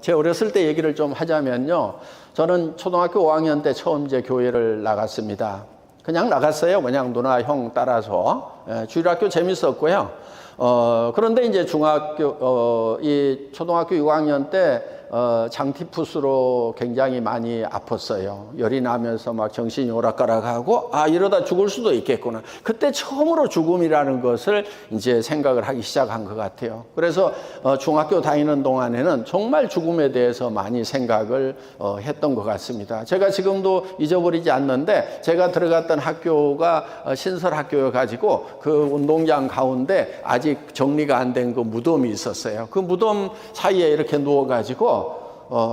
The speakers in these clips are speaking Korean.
제 어렸을 때 얘기를 좀 하자면요. 저는 초등학교 5학년 때 처음 이제 교회를 나갔습니다. 그냥 나갔어요. 그냥 누나, 형 따라서. 주일학교 재밌었고요. 그런데 이제 이 초등학교 6학년 때 장티푸스로 굉장히 많이 아팠어요. 열이 나면서 막 정신이 오락가락하고 이러다 죽을 수도 있겠구나. 그때 처음으로 죽음이라는 것을 이제 생각을 하기 시작한 것 같아요. 그래서 중학교 다니는 동안에는 정말 죽음에 대해서 많이 생각을 했던 것 같습니다. 제가 지금도 잊어버리지 않는데 제가 들어갔던 학교가 신설학교여가지고 그 운동장 가운데 아직 정리가 안 된 그 무덤이 있었어요. 그 무덤 사이에 이렇게 누워가지고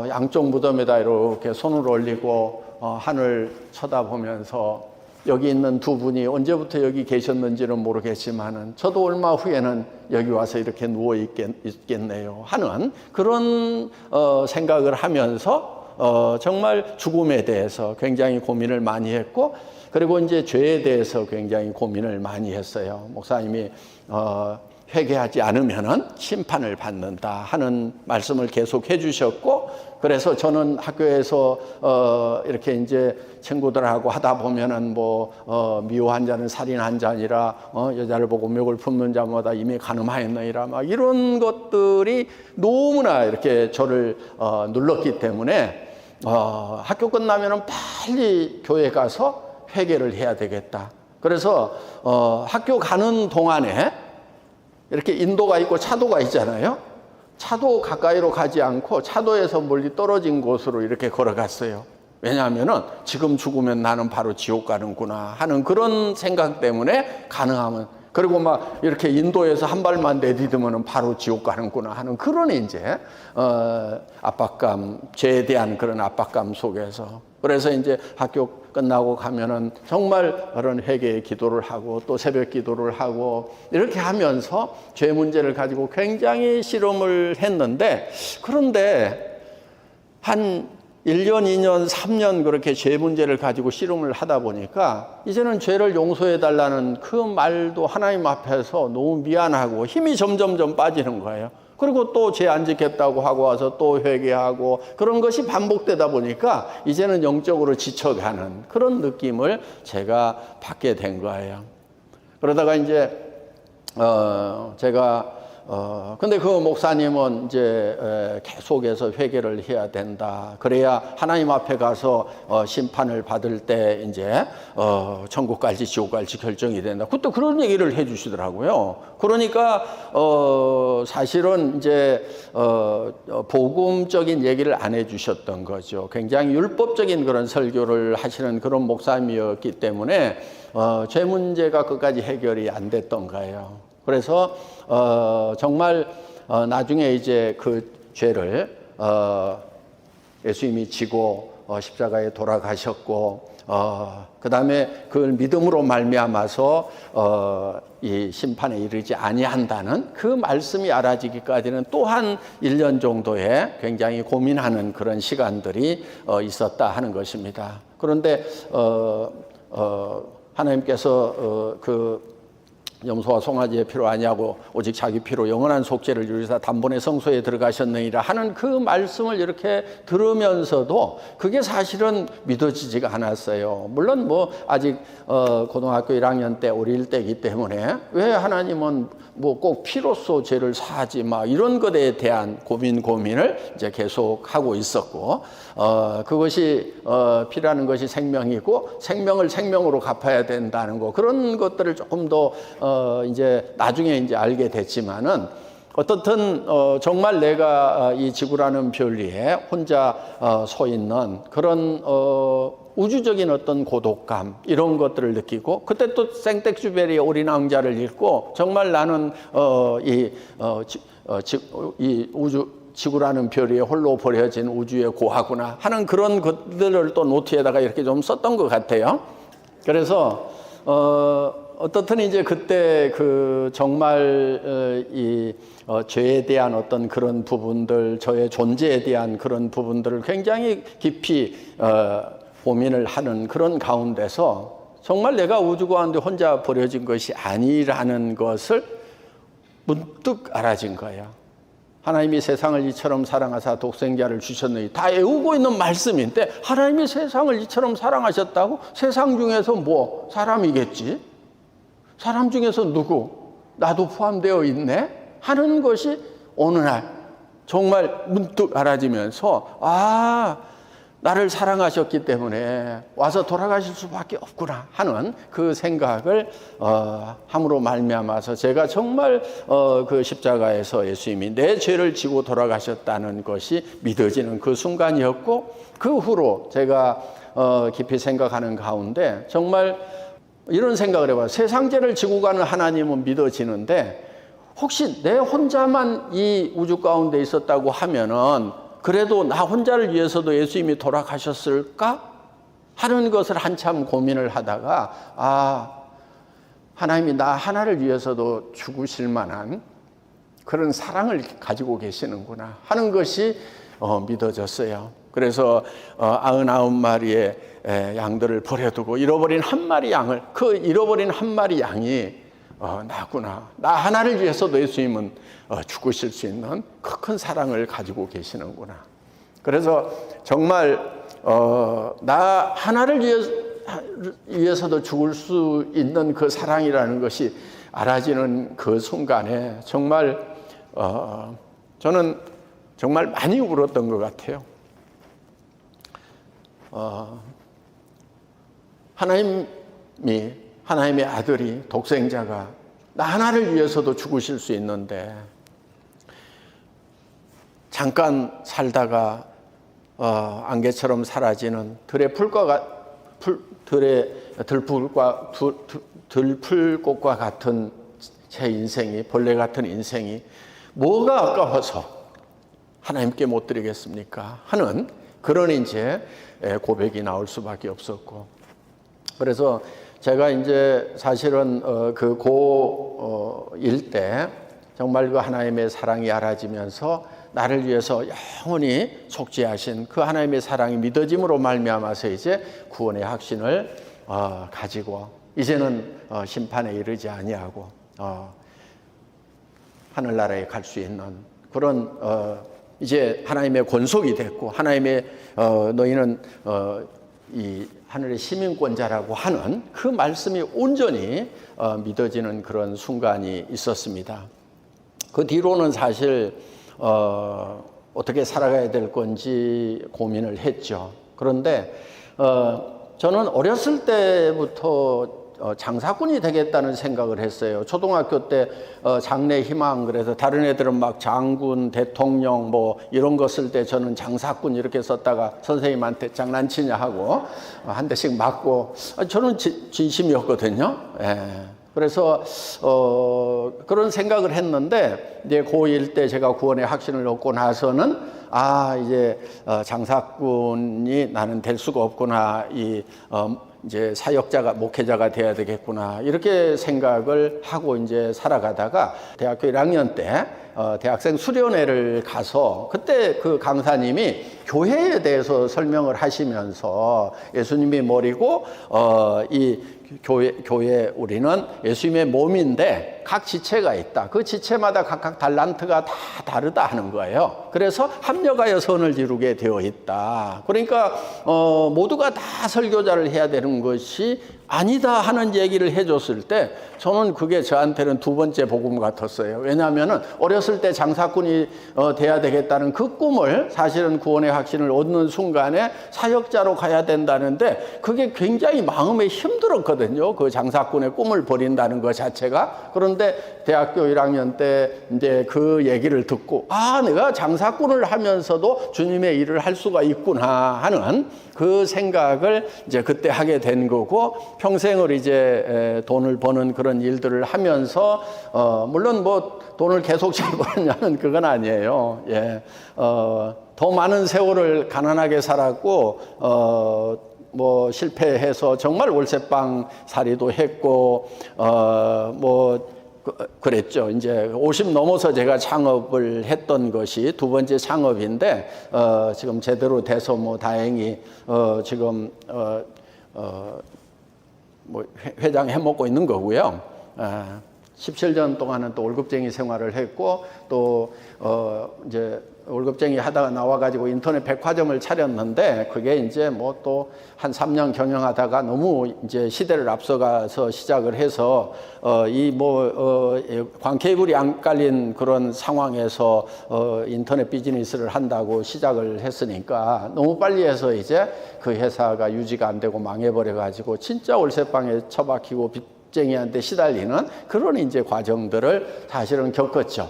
양쪽 무덤에다 이렇게 손을 올리고 하늘 쳐다보면서 여기 있는 두 분이 언제부터 여기 계셨는지는 모르겠지만은 저도 얼마 후에는 여기 와서 이렇게 누워 있겠네요 하는 그런 생각을 하면서 정말 죽음에 대해서 굉장히 고민을 많이 했고, 그리고 이제 죄에 대해서 굉장히 고민을 많이 했어요. 목사님이 회개하지 않으면은 심판을 받는다 하는 말씀을 계속 해주셨고, 그래서 저는 학교에서 이렇게 이제 친구들하고 하다 보면은 미워한 자는 살인한 자니라, 여자를 보고 멱을 품는 자마다 이미 간음하였느니라, 막 이런 것들이 너무나 이렇게 저를 눌렀기 때문에 학교 끝나면은 빨리 교회 가서 회개를 해야 되겠다. 그래서 학교 가는 동안에 이렇게 인도가 있고 차도가 있잖아요. 차도 가까이로 가지 않고 차도에서 멀리 떨어진 곳으로 이렇게 걸어갔어요. 왜냐하면은 지금 죽으면 나는 바로 지옥 가는구나 하는 그런 생각 때문에 가능하면, 그리고 막 이렇게 인도에서 한 발만 내디디면은 바로 지옥 가는구나 하는 그런 이제 압박감, 죄에 대한 그런 압박감 속에서, 그래서 이제 학교 끝나고 가면은 정말 그런 회개의 기도를 하고 또 새벽 기도를 하고 이렇게 하면서 죄 문제를 가지고 굉장히 실험을 했는데, 그런데 한 1년, 2년, 3년 그렇게 죄 문제를 가지고 실험을 하다 보니까 이제는 죄를 용서해 달라는 그 말도 하나님 앞에서 너무 미안하고 힘이 점점 빠지는 거예요. 그리고 또 죄 안 짓겠다고 하고 와서 또 회개하고 그런 것이 반복되다 보니까 이제는 영적으로 지쳐가는 그런 느낌을 제가 받게 된 거예요. 그러다가 이제 근데 그 목사님은 이제 계속해서 회개를 해야 된다. 그래야 하나님 앞에 가서 심판을 받을 때 이제 천국 갈지 지옥 갈지 결정이 된다. 그때 그런 얘기를 해 주시더라고요. 그러니까 사실은 이제 복음적인 얘기를 안 해 주셨던 거죠. 굉장히 율법적인 그런 설교를 하시는 그런 목사님이었기 때문에 죄 문제가 끝까지 해결이 안 됐던 거예요. 그래서 정말 나중에 이제 그 죄를 예수님이 지고 십자가에 돌아가셨고, 그 다음에 그걸 믿음으로 말미암아서 이 심판에 이르지 아니한다는 그 말씀이 알아지기까지는 또한 1년 정도의 굉장히 고민하는 그런 시간들이 있었다 하는 것입니다. 그런데 하나님께서 그 염소와 송아지의 피로 아니하고 오직 자기 피로 영원한 속죄를 이루사 단번에 성소에 들어가셨느니라 하는 그 말씀을 이렇게 들으면서도 그게 사실은 믿어지지가 않았어요. 물론 아직 고등학교 1학년 때 어릴 때이기 때문에 왜 하나님은 꼭 피로써 죄를 사하지 마 이런 것에 대한 고민을 이제 계속 하고 있었고, 그것이 피라는 것이 생명이고 생명을 생명으로 갚아야 된다는 거, 그런 것들을 조금 더 이제 나중에 이제 알게 됐지만은, 어떻든 정말 내가 이 지구라는 별 위에 혼자 서 있는 그런 우주적인 어떤 고독감 이런 것들을 느끼고, 그때 또 생텍쥐페리의 어린 왕자를 읽고 정말 나는 이 우주 지구라는 별 위에 홀로 버려진 우주의 고아구나 하는 그런 것들을 또 노트에다가 이렇게 좀 썼던 것 같아요. 그래서 어떻든 이제 그때 그 정말 이 죄에 대한 어떤 그런 부분들, 저의 존재에 대한 그런 부분들을 굉장히 깊이 고민을 하는 그런 가운데서 정말 내가 우주 가운데 혼자 버려진 것이 아니라는 것을 문득 알아진 거예요. 하나님이 세상을 이처럼 사랑하사 독생자를 주셨느니 다 외우고 있는 말씀인데 하나님이 세상을 이처럼 사랑하셨다고? 세상 중에서 뭐 사람이겠지? 사람 중에서 누구? 나도 포함되어 있네? 하는 것이 어느 날 정말 문득 알아지면서 나를 사랑하셨기 때문에 와서 돌아가실 수밖에 없구나 하는 그 생각을 함으로 말미암아서 제가 정말 그 십자가에서 예수님이 내 죄를 지고 돌아가셨다는 것이 믿어지는 그 순간이었고, 그 후로 제가 깊이 생각하는 가운데 정말 이런 생각을 해봐요. 세상 죄를 지고 가는 하나님은 믿어지는데 혹시 내 혼자만 이 우주 가운데 있었다고 하면은 그래도 나 혼자를 위해서도 예수님이 돌아가셨을까? 하는 것을 한참 고민을 하다가 하나님이 나 하나를 위해서도 죽으실 만한 그런 사랑을 가지고 계시는구나 하는 것이 믿어졌어요. 그래서 99마리의 양들을 버려두고 잃어버린 한 마리 양을, 그 잃어버린 한 마리 양이 나구나. 나 하나를 위해서도 예수님은 죽으실 수 있는 그 큰 사랑을 가지고 계시는구나. 그래서 정말 나 하나를 위해서도 죽을 수 있는 그 사랑이라는 것이 알아지는 그 순간에 정말 저는 정말 많이 울었던 것 같아요. 하나님의 아들이, 독생자가 나 하나를 위해서도 죽으실 수 있는데 잠깐 살다가 안개처럼 사라지는 들풀꽃과 같은 제 인생이, 벌레 같은 인생이 뭐가 아까워서 하나님께 못 드리겠습니까? 하는 그런 이제 고백이 나올 수밖에 없었고, 그래서 제가 이제 사실은 그 고1 때 정말 그 하나님의 사랑이 알아지면서 나를 위해서 영원히 속죄하신 그 하나님의 사랑이 믿어짐으로 말미암아서 이제 구원의 확신을 가지고 이제는 심판에 이르지 아니하고 하늘나라에 갈 수 있는 그런 이제 하나님의 권속이 됐고, 하나님의 너희는 이 하늘의 시민권자라고 하는 그 말씀이 온전히 믿어지는 그런 순간이 있었습니다. 그 뒤로는 사실 어떻게 살아가야 될 건지 고민을 했죠. 그런데 저는 어렸을 때부터 장사꾼이 되겠다는 생각을 했어요. 초등학교 때 장래 희망, 그래서 다른 애들은 막 장군, 대통령 뭐 이런 거 쓸 때 저는 장사꾼 이렇게 썼다가 선생님한테 장난치냐 하고 한 대씩 맞고, 저는 진심이었거든요. 예. 그래서 그런 생각을 했는데 이제 고1 때 제가 구원의 확신을 얻고 나서는 이제 장사꾼이 나는 될 수가 없구나, 이제 사역자가, 목회자가 돼야 되겠구나, 이렇게 생각을 하고 이제 살아가다가 대학교 1학년 때 대학생 수련회를 가서 그때 그 강사님이 교회에 대해서 설명을 하시면서 예수님이 머리고 이 교회 우리는 예수님의 몸인데 각 지체가 있다. 그 지체마다 각각 달란트가 다 다르다 하는 거예요. 그래서 합력하여 선을 이루게 되어 있다. 그러니까 모두가 다 설교자를 해야 되는 것이 아니다 하는 얘기를 해줬을 때 저는 그게 저한테는 두 번째 복음 같았어요. 왜냐하면 어렸을 때 장사꾼이 돼야 되겠다는 그 꿈을, 사실은 구원의 확신을 얻는 순간에 사역자로 가야 된다는데 그게 굉장히 마음에 힘들었거든요. 그 장사꾼의 꿈을 버린다는 것 자체가. 그런데 대학교 1학년 때 이제 그 얘기를 듣고 내가 장사꾼을 하면서도 주님의 일을 할 수가 있구나 하는 그 생각을 이제 그때 하게 된 거고, 평생을 이제 돈을 버는 그런 일들을 하면서 물론 뭐 돈을 계속 잘 버느냐는 그건 아니에요. 예. 더 많은 세월을 가난하게 살았고 뭐 실패해서 정말 월세방 살이도 했고 그랬죠. 이제 50 넘어서 제가 창업을 했던 것이 두 번째 창업인데 지금 제대로 돼서 뭐 다행히 지금 뭐 회장 해먹고 있는 거고요. 17년 동안은 또 월급쟁이 생활을 했고 또 이제 월급쟁이 하다가 나와가지고 인터넷 백화점을 차렸는데 그게 이제 뭐 또 한 3년 경영하다가 너무 이제 시대를 앞서가서 시작을 해서 광케이블이 안 깔린 그런 상황에서 인터넷 비즈니스를 한다고 시작을 했으니까 너무 빨리 해서 이제 그 회사가 유지가 안 되고 망해버려가지고 진짜 월세방에 처박히고 빚쟁이한테 시달리는 그런 이제 과정들을 사실은 겪었죠.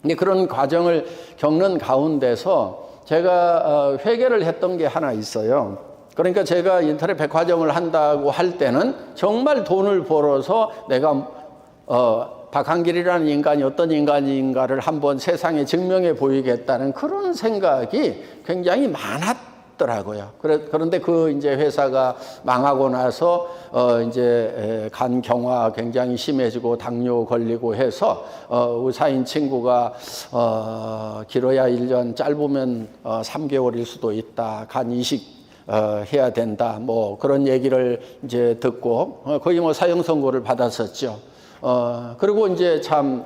근데 그런 과정을 겪는 가운데서 제가 회개를 했던 게 하나 있어요. 그러니까 제가 인터넷 백화점을 한다고 할 때는 정말 돈을 벌어서 내가 박한길이라는 인간이 어떤 인간인가를 한번 세상에 증명해 보이겠다는 그런 생각이 굉장히 많았더라고요. 그런데 그 이제 회사가 망하고 나서 이제 간 경화 굉장히 심해지고 당뇨 걸리고 해서 의사인 친구가 길어야 1년, 짧으면 3개월일 수도 있다. 간 이식 해야 된다. 뭐 그런 얘기를 이제 듣고 거의 뭐 사형 선고를 받았었죠. 그리고 이제 참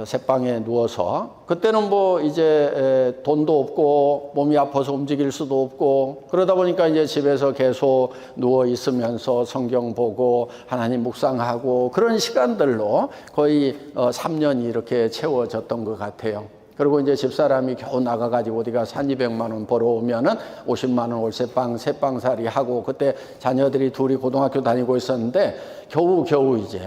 새방에 누워서 그때는 뭐 이제 돈도 없고 몸이 아파서 움직일 수도 없고 그러다 보니까 이제 집에서 계속 누워 있으면서 성경 보고 하나님 묵상하고 그런 시간들로 거의 3년이 이렇게 채워졌던 것 같아요. 그리고 이제 집사람이 겨우 나가가지고 어디 가서 200만 원 벌어오면은 50만 원 월세방, 새방살이 하고 그때 자녀들이 둘이 고등학교 다니고 있었는데 겨우 이제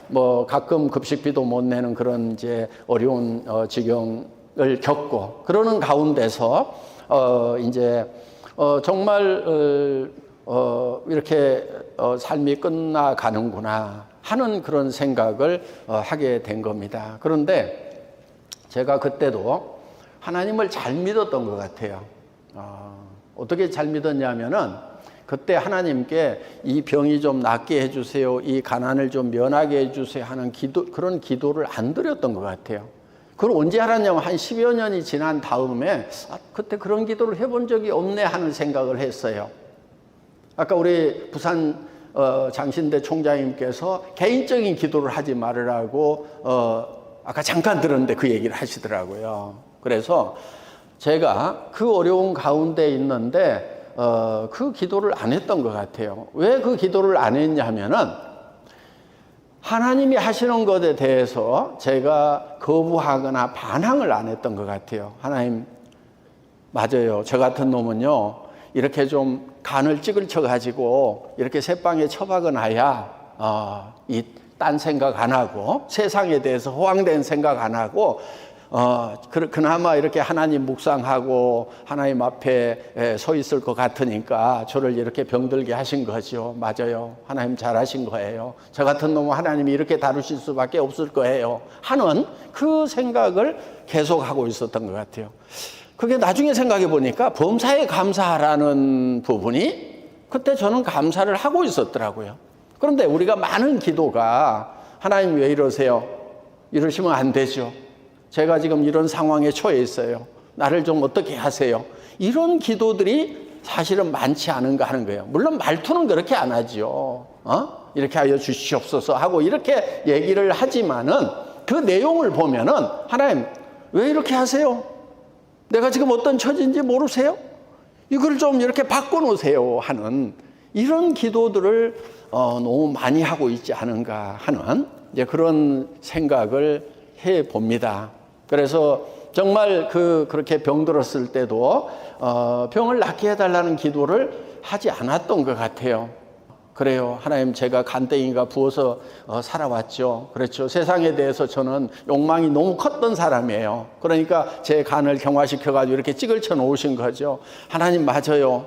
뭐 가끔 급식비도 못 내는 그런 이제 어려운 지경을 겪고 그러는 가운데서 이제 정말 이렇게 삶이 끝나가는구나 하는 그런 생각을 하게 된 겁니다. 그런데 제가 그때도 하나님을 잘 믿었던 것 같아요. 어떻게 잘 믿었냐면은 그때 하나님께 이 병이 좀 낫게 해주세요, 이 가난을 좀 면하게 해주세요 하는 그런 기도를 안 드렸던 것 같아요. 그걸 언제 알았냐면 한 10여 년이 지난 다음에 그때 그런 기도를 해본 적이 없네 하는 생각을 했어요. 아까 우리 부산 장신대 총장님께서 개인적인 기도를 하지 말으라고 아까 잠깐 들었는데 그 얘기를 하시더라고요. 그래서 제가 그 어려운 가운데 있는데 그 기도를 안 했던 것 같아요. 왜 그 기도를 안 했냐면은 하나님이 하시는 것에 대해서 제가 거부하거나 반항을 안 했던 것 같아요. 하나님, 맞아요. 저 같은 놈은요, 이렇게 좀 간을 찌글 쳐가지고 이렇게 새방에 처박아놔야 딴 생각 안 하고 세상에 대해서 허황된 생각 안 하고 그나마 이렇게 하나님 묵상하고 하나님 앞에 서 있을 것 같으니까 저를 이렇게 병들게 하신 거죠. 맞아요. 하나님 잘하신 거예요. 저 같은 놈은 하나님이 이렇게 다루실 수밖에 없을 거예요 하는 그 생각을 계속하고 있었던 것 같아요. 그게 나중에 생각해 보니까 범사에 감사하라는 부분이 그때 저는 감사를 하고 있었더라고요. 그런데 우리가 많은 기도가 하나님 왜 이러세요? 이러시면 안 되죠. 제가 지금 이런 상황에 처해 있어요. 나를 좀 어떻게 하세요? 이런 기도들이 사실은 많지 않은가 하는 거예요. 물론 말투는 그렇게 안 하죠. 이렇게 하여 주시옵소서 하고 이렇게 얘기를 하지만은 그 내용을 보면은 하나님 왜 이렇게 하세요? 내가 지금 어떤 처지인지 모르세요? 이걸 좀 이렇게 바꿔놓으세요 하는 이런 기도들을 너무 많이 하고 있지 않은가 하는 이제 그런 생각을 해 봅니다. 그래서 정말 그렇게 병들었을 때도 병을 낫게 해달라는 기도를 하지 않았던 것 같아요. 그래요. 하나님, 제가 간땡이가 부어서 살아왔죠. 그렇죠. 세상에 대해서 저는 욕망이 너무 컸던 사람이에요. 그러니까 제 간을 경화시켜가지고 이렇게 찌글 쳐 놓으신 거죠. 하나님, 맞아요.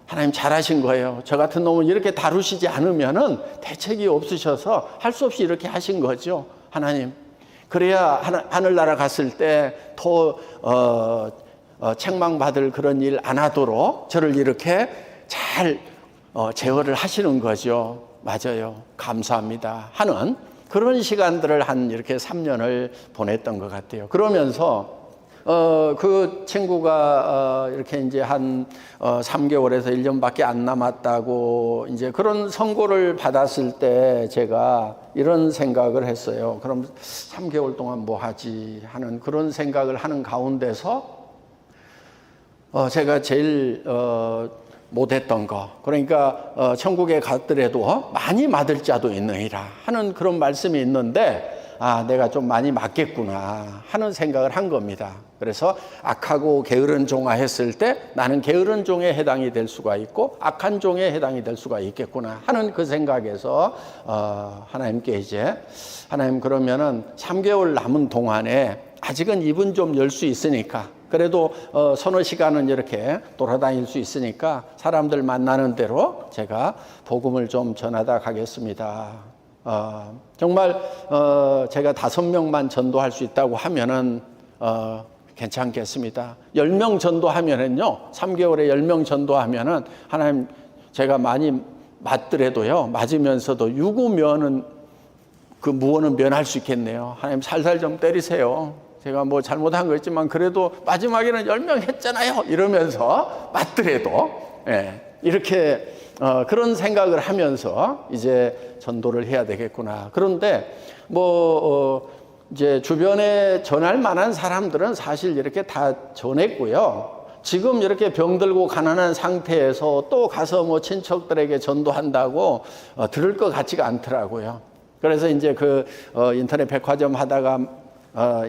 하나님 잘하신 거예요. 저 같은 놈은 이렇게 다루시지 않으면은 대책이 없으셔서 할 수 없이 이렇게 하신 거죠. 하나님. 그래야 하늘나라 갔을 때 더 책망받을 그런 일 안 하도록 저를 이렇게 잘 제어를 하시는 거죠. 맞아요. 감사합니다. 하는 그런 시간들을 한 이렇게 3년을 보냈던 것 같아요. 그러면서 그 친구가 이렇게 이제 한 3개월에서 1년밖에 안 남았다고 이제 그런 선고를 받았을 때 제가 이런 생각을 했어요. 그럼 3개월 동안 뭐 하지 하는 그런 생각을 하는 가운데서 제가 제일 못했던 거, 그러니까 천국에 갔더라도 많이 맡을 자도 있느니라 하는 그런 말씀이 있는데, 내가 좀 많이 맡겠구나 하는 생각을 한 겁니다. 그래서 악하고 게으른 종아 했을 때 나는 게으른 종에 해당이 될 수가 있고 악한 종에 해당이 될 수가 있겠구나 하는 그 생각에서 하나님께 이제, 하나님 그러면은 3개월 남은 동안에 아직은 입은 좀 열 수 있으니까, 그래도 서너 시간은 이렇게 돌아다닐 수 있으니까 사람들 만나는 대로 제가 복음을 좀 전하다 가겠습니다. 정말 제가 5명만 전도할 수 있다고 하면은 괜찮겠습니다. 10명 전도하면은요, 3개월에 10명 전도하면은 하나님 제가 많이 맞더라도요, 맞으면서도 유구면은 그 무언은 면할 수 있겠네요. 하나님 살살 좀 때리세요. 제가 뭐 잘못한 거 있지만 그래도 마지막에는 10명 했잖아요 이러면서 맞더라도 이렇게 그런 생각을 하면서 이제 전도를 해야 되겠구나. 그런데 이제 주변에 전할 만한 사람들은 사실 이렇게 다 전했고요. 지금 이렇게 병들고 가난한 상태에서 또 가서 뭐 친척들에게 전도한다고 들을 것 같지가 않더라고요. 그래서 이제 인터넷 백화점 하다가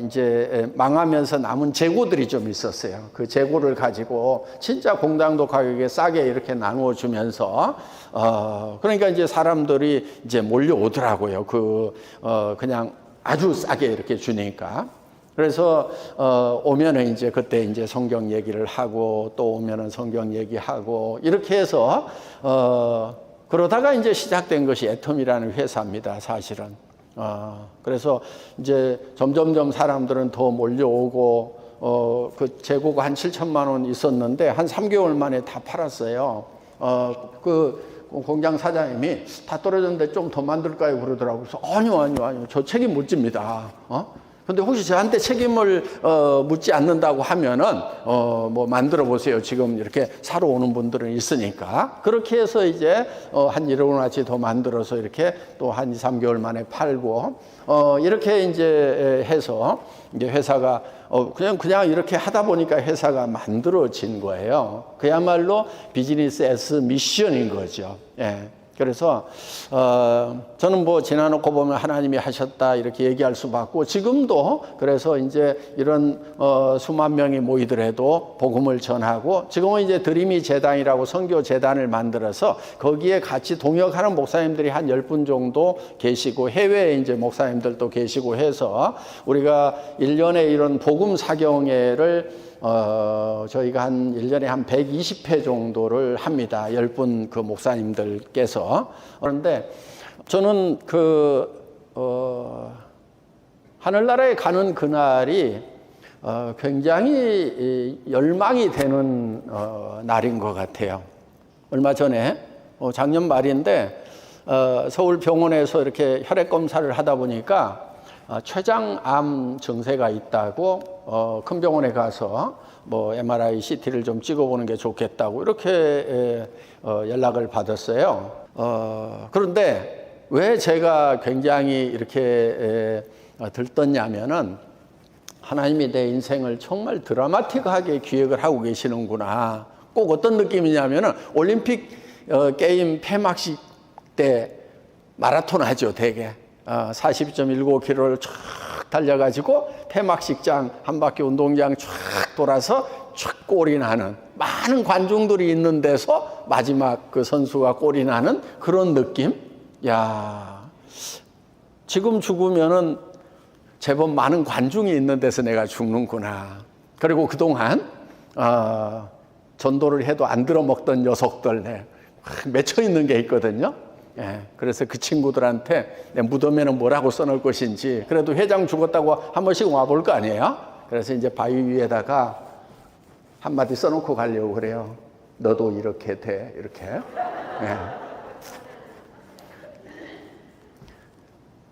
이제 망하면서 남은 재고들이 좀 있었어요. 그 재고를 가지고 진짜 공당도 가격에 싸게 이렇게 나누어 주면서 그러니까 이제 사람들이 이제 몰려오더라고요. 그냥 아주 싸게 이렇게 주니까. 그래서 오면은 이제 그때 이제 성경 얘기를 하고 또 오면은 성경 얘기하고 이렇게 해서 그러다가 이제 시작된 것이 애텀이라는 회사입니다, 사실은. 그래서 이제 점점점 사람들은 더 몰려오고, 그 재고가 한 7천만 원 있었는데, 한 3개월 만에 다 팔았어요. 공장 사장님이 다 떨어졌는데 좀 더 만들까요? 그러더라고요. 그래서 아니요. 저 책임 못 집니다. 근데 혹시 저한테 책임을 묻지 않는다고 하면은 뭐 만들어 보세요. 지금 이렇게 사러 오는 분들은 있으니까. 그렇게 해서 이제 한 1억 원어치 더 만들어서 이렇게 또 한 2, 3개월 만에 팔고 이렇게 이제 해서 이제 회사가 그냥 이렇게 하다 보니까 회사가 만들어진 거예요. 그야말로 비즈니스 애스 미션인 거죠. 예. 그래서 저는 뭐 지나놓고 보면 하나님이 하셨다 이렇게 얘기할 수밖에, 지금도 그래서 이제 이런 수만 명이 모이더라도 복음을 전하고, 지금은 이제 드림이 재단이라고 선교 재단을 만들어서 거기에 같이 동역하는 목사님들이 한 10분 정도 계시고, 해외에 이제 목사님들도 계시고 해서 우리가 1년에 이런 복음 사경회를 저희가 한 1년에 한 120회 정도를 합니다. 10분 그 목사님들께서. 그런데 저는 하늘나라에 가는 그날이 굉장히 열망이 되는 날인 것 같아요. 얼마 전에 작년 말인데 서울 병원에서 이렇게 혈액 검사를 하다 보니까 췌장암 증세가 있다고 큰 병원에 가서 뭐 MRI, CT를 좀 찍어보는 게 좋겠다고 이렇게 연락을 받았어요. 그런데 왜 제가 굉장히 이렇게 들떴냐면은, 하나님이 내 인생을 정말 드라마틱하게 기획을 하고 계시는구나. 꼭 어떤 느낌이냐면은 올림픽 게임 폐막식 때 마라톤 하죠, 되게. 42.19km를 쫙 달려가지고 폐막식장 한 바퀴 운동장 쫙 돌아서 쫙 골이 나는, 많은 관중들이 있는 데서 마지막 그 선수가 골이 나는 그런 느낌? 야, 지금 죽으면은 제법 많은 관중이 있는 데서 내가 죽는구나. 그리고 그동안 전도를 해도 안 들어먹던 녀석들 맺혀 있는 게 있거든요. 예, 그래서 그 친구들한테 내 무덤에는 뭐라고 써놓을 것인지, 그래도 회장 죽었다고 한 번씩 와볼 거 아니에요? 그래서 이제 바위 위에다가 한마디 써놓고 가려고 그래요. 너도 이렇게 돼, 이렇게.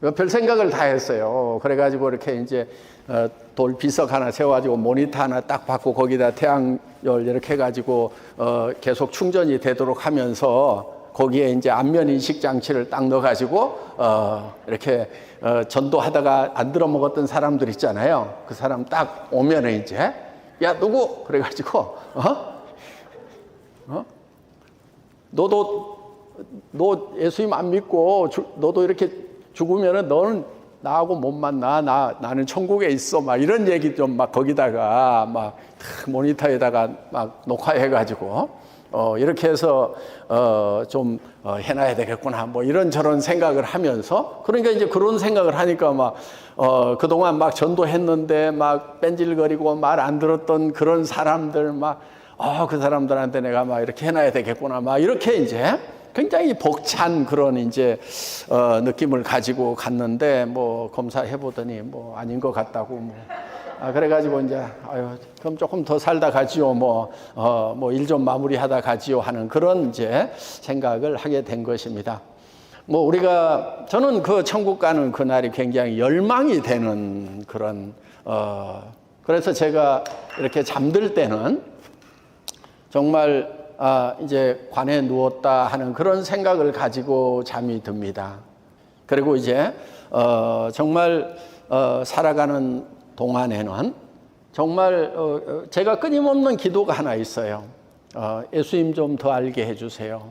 예. 별 생각을 다 했어요. 그래가지고 이렇게 이제 돌 비석 하나 세워가지고 모니터 하나 딱 받고 거기다 태양열 이렇게 해가지고 계속 충전이 되도록 하면서 거기에 이제 안면 인식 장치를 딱 넣어가지고 이렇게 전도하다가 안 들어 먹었던 사람들 있잖아요. 그 사람 딱 오면은 이제 야 누구 그래가지고 너 예수님 안 믿고 너도 이렇게 죽으면은 너는 나하고 못 만나. 나는 천국에 있어. 막 이런 얘기 좀 막 거기다가 막 모니터에다가 막 녹화해가지고 이렇게 해서 좀 해놔야 되겠구나. 뭐 이런저런 생각을 하면서 그러니까 이제 그런 생각을 하니까 막 그동안 막 전도했는데 막 뺀질거리고 말 안 들었던 그런 사람들 막 그 사람들한테 내가 막 이렇게 해놔야 되겠구나. 막 이렇게 이제 굉장히 벅찬 그런 이제 느낌을 가지고 갔는데 뭐 검사해 보더니 뭐 아닌 것 같다고 뭐 그래가지고 이제 그럼 조금 더 살다 가지요 뭐 일 좀 마무리하다 가지요 하는 그런 이제 생각을 하게 된 것입니다. 뭐 저는 그 천국 가는 그날이 굉장히 열망이 되는 그런 그래서 제가 이렇게 잠들 때는 정말 이제 관에 누웠다 하는 그런 생각을 가지고 잠이 듭니다. 그리고 이제 정말 살아가는 동안에는 정말 제가 끊임없는 기도가 하나 있어요. 예수님 좀 더 알게 해주세요.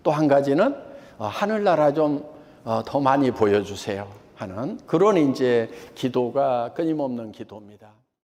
또 한 가지는 하늘나라 좀 더 많이 보여주세요 하는 그런 이제 기도가 끊임없는 기도입니다.